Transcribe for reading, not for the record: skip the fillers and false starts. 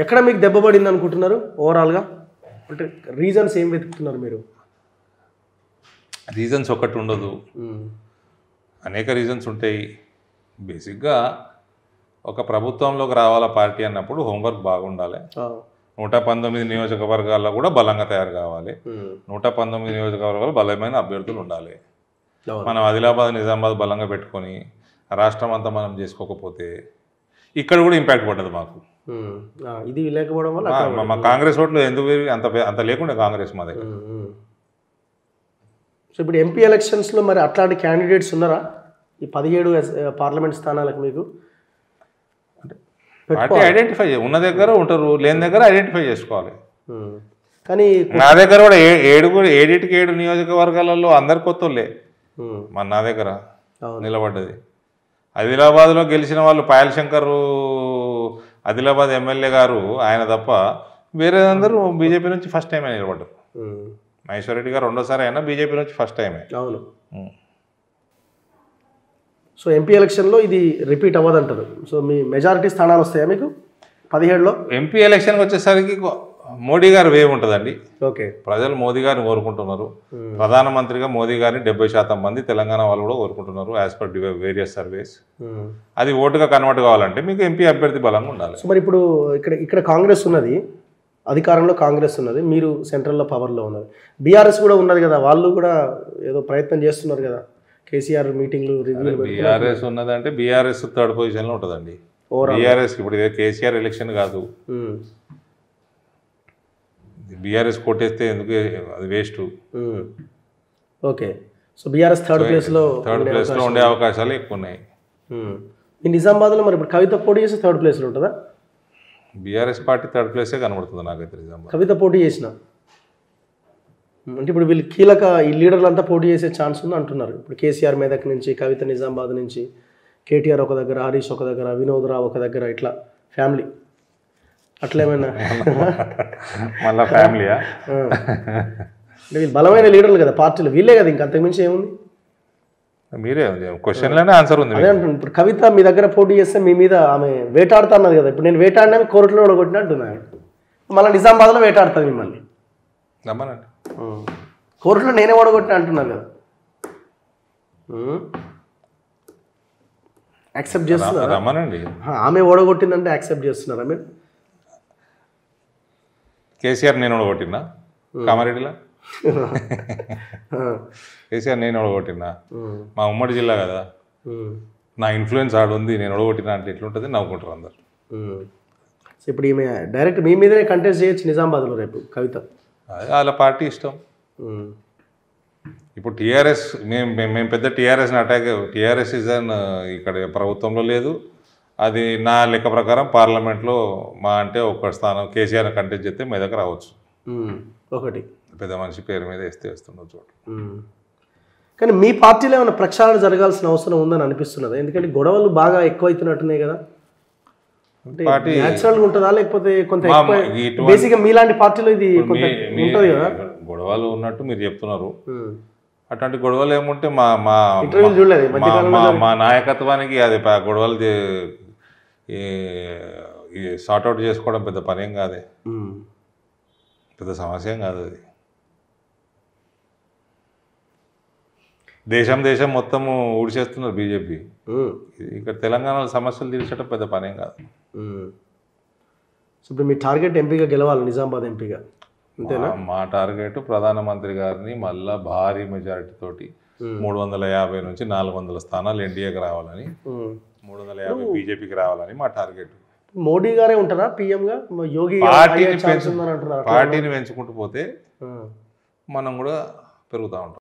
ఎక్కడ మీకు దెబ్బ పడింది అనుకుంటున్నారు ఓవరాల్గా? అంటే రీజన్స్ ఏం వెతుకుతున్నారు మీరు? రీజన్స్ ఒకటి ఉండదు, అనేక రీజన్స్ ఉంటాయి. బేసిక్గా ఒక ప్రభుత్వంలోకి రావాల పార్టీ అన్నప్పుడు హోంవర్క్ బాగుండాలి. 119 నియోజకవర్గాల్లో కూడా బలంగా తయారు కావాలి. 119 నియోజకవర్గాలు బలమైన అభ్యర్థులు ఉండాలి. మనం ఆదిలాబాద్ నిజామాబాద్ బలంగా పెట్టుకొని రాష్ట్రం అంతా మనం చేసుకోకపోతే ఇక్కడ కూడా ఇంపాక్ట్ పడ్డది మాకు. ఇది లేకపోవడం వల్ల మా కాంగ్రెస్ ఓట్లు ఎందుకు అంత లేకుండా కాంగ్రెస్ మా దగ్గర. సో ఇప్పుడు ఎంపీ ఎలక్షన్స్లో మరి అట్లాంటి క్యాండిడేట్స్ ఉన్నారా ఈ 17 పార్లమెంట్ స్థానాలకు? మీకు పార్టీ ఐడెంటిఫై ఉన్న దగ్గర ఉంటారు, లేని దగ్గర ఐడెంటిఫై చేసుకోవాలి. కానీ నా దగ్గర కూడా 7 నియోజకవర్గాలలో అందరి కొత్తలే మన నా దగ్గర నిలబడ్డది. ఆదిలాబాద్లో గెలిచిన వాళ్ళు పాయల్ శంకర్ ఆదిలాబాద్ ఎమ్మెల్యే గారు ఆయన తప్ప వేరేదందరూ బీజేపీ నుంచి ఫస్ట్ టైమే నిలబడ్డారు. మహేశ్వర్ రెడ్డి గారు రెండోసారి అయినా బీజేపీ నుంచి ఫస్ట్ టైమే. అవును. సో ఎంపీ ఎలక్షన్లో ఇది రిపీట్ అవ్వదంటారు. సో మీ మెజారిటీ స్థానాలు వస్తాయా మీకు 17లో? ఎంపీ ఎలక్షన్కి వచ్చేసరికి మోడీ గారు వేవ్ ఉంటుందండి. ఓకే, ప్రజలు మోదీ గారిని కోరుకుంటున్నారు. ప్రధానమంత్రిగా మోదీ గారిని 70% మంది తెలంగాణ వాళ్ళు కూడా కోరుకుంటున్నారు యాజ్ పర్ వేరియస్ సర్వేస్. అది ఓటుగా కన్వర్ట్ కావాలంటే మీకు ఎంపీ అభ్యర్థి బలంగా ఉండాలి. సో మరి ఇప్పుడు ఇక్కడ కాంగ్రెస్ ఉన్నది, అధికారంలో కాంగ్రెస్ ఉన్నది, మీరు సెంట్రల్లో పవర్లో ఉన్నారు. బీఆర్ఎస్ కూడా ఉన్నది కదా, వాళ్ళు కూడా ఏదో ప్రయత్నం చేస్తున్నారు కదా, కేసీఆర్ మీటింగ్లు రివ్యూలు. బీఆర్ఎస్ ఉన్నదంటే బీఆర్ఎస్ థర్డ్ పొజిషన్లో ఉంటుందండి. బీఆర్ఎస్ ఇప్పుడు ఇదే కేసీఆర్ ఎలక్షన్ కాదు. బీఆర్ఎస్ కొట్టేస్తే ఎందుకు, అది waste. Okay, so BRS third ప్లేస్లో ఉండే అవకాశాలు ఎక్కువ ఉన్నాయి. ఈ నిజామాబాద్లో మరి ఇప్పుడు కవిత పోటీ చేసి థర్డ్ ప్లేస్లో ఉంటుందా? బీఆర్ఎస్ పార్టీ థర్డ్ ప్లేసే కనబడుతుంది నాకైతే నిజామాబాద్. కవిత పోటీ చేసిన అంటే ఇప్పుడు వీళ్ళు కీలక ఈ లీడర్లు అంతా పోటీ చేసే ఛాన్స్ ఉంది అంటున్నారు. ఇప్పుడు కేసీఆర్ మెదక్ నుంచి, కవిత నిజామాబాద్ నుంచి, కేటీఆర్ ఒక దగ్గర, హరీష్ ఒక దగ్గర, వినోద్ రావు ఒక దగ్గర, ఇట్లా ఫ్యామిలీ అట్లేమైనా మళ్ళీ ఫ్యామిలీయా? అంటే వీళ్ళు బలమైన లీడర్లు కదా పార్టీలు, వీళ్ళే కదా, ఇంకా అంతకుమించి ఏముంది? మీరే క్వశ్చన్లోనే ఆన్సర్ ఉంది. అదే అంటున్నాను, ఇప్పుడు కవిత మీ దగ్గర పోటీ చేస్తే మీ మీద ఆమె వేటాడుతా అన్నది కదా, ఇప్పుడు నేను వేటాడినా కోర్టులో ఓడగొట్టినట్టున్నాను, మళ్ళీ నిజామాబాద్లో వేటాడుతుంది మిమ్మల్ని. రమ్మనండి, కోర్టులో నేనే ఓడగొట్టిన అంటున్నారు కదా, యాక్సెప్ట్ చేస్తున్నారా? రమ్మనండి. ఆమె ఓడగొట్టిందంటే యాక్సెప్ట్ చేస్తున్నారా మీరు? కేసీఆర్ నేను ఓడగొట్టినా కామారెడ్డిలా? కేసీఆర్ నేను ఓడగొట్టినా? మా ఉమ్మడి జిల్లా కదా, నా ఇన్ఫ్లుయెన్స్ ఆడు ఉంది, నేను ఓడగొట్టినా అంటే ఎట్లుంటుంది? నవ్వుకుంటారు అందరు. ఇప్పుడు ఈమె డైరెక్ట్ మీ మీదనే కంటెస్ట్ చేయొచ్చు నిజామాబాద్లో రేపు కవిత. వాళ్ళ పార్టీ ఇష్టం. ఇప్పుడు టీఆర్ఎస్ మేము పెద్ద టీఆర్ఎస్ని అటాక్, టీఆర్ఎస్ ఇస్ అన్ ఇక్కడ ప్రభుత్వంలో లేదు. అది నా లెక్క ప్రకారం పార్లమెంట్లో మా అంటే ఒక్క స్థానం కేసీఆర్ కంటెస్ట్ చేస్తే మీ దగ్గర రావచ్చు. ఒకటి పెద్ద మనిషి పేరు మీద వేస్తుండవు చోటు. కానీ మీ పార్టీలో ఏమైనా ప్రక్షాళన జరగాల్సిన అవసరం ఉందని అనిపిస్తున్నది? ఎందుకంటే గొడవలు బాగా ఎక్కువైతున్నట్టున్నాయి కదా, అంటే న్యాచురల్గా ఉంటుందా లేకపోతే కొంత బేసిక్గా మీలాంటి పార్టీలో ఇది కొంత ఉంటుంది కదా? గొడవలు ఉన్నట్టు మీరు చెప్తున్నారు, అట్లాంటి గొడవలు ఏముంటే మా మా నాయకత్వానికి అది గొడవలు సార్ట్అవుట్ చేసుకోవడం పెద్ద పనేం కాదే, పెద్ద సమస్య ఏం కాదు అది. దేశం మొత్తము ఊడిచేస్తున్నారు బీజేపీ. ఇక్కడ తెలంగాణలో సమస్యలు తీర్చడం పెద్ద పనేం కాదు. ఇప్పుడు మీ టార్గెట్ ఎంపీగా గెలవాలి, నిజామాబాద్ ఎంపీగా, అంతేనా? మా టార్గెట్ ప్రధానమంత్రి గారిని మళ్ళా భారీ మెజారిటీ తోటి 350 నుంచి 400 స్థానాలు ఎన్డీఏకి రావాలని, 350 బీజేపీకి రావాలని మా టార్గెట్. మోడీ గారే ఉంటారా పీఎంగా? యోగి పార్టీని పెంచుకుంటూ పోతే మనం కూడా పెరుగుతూ ఉంటాం.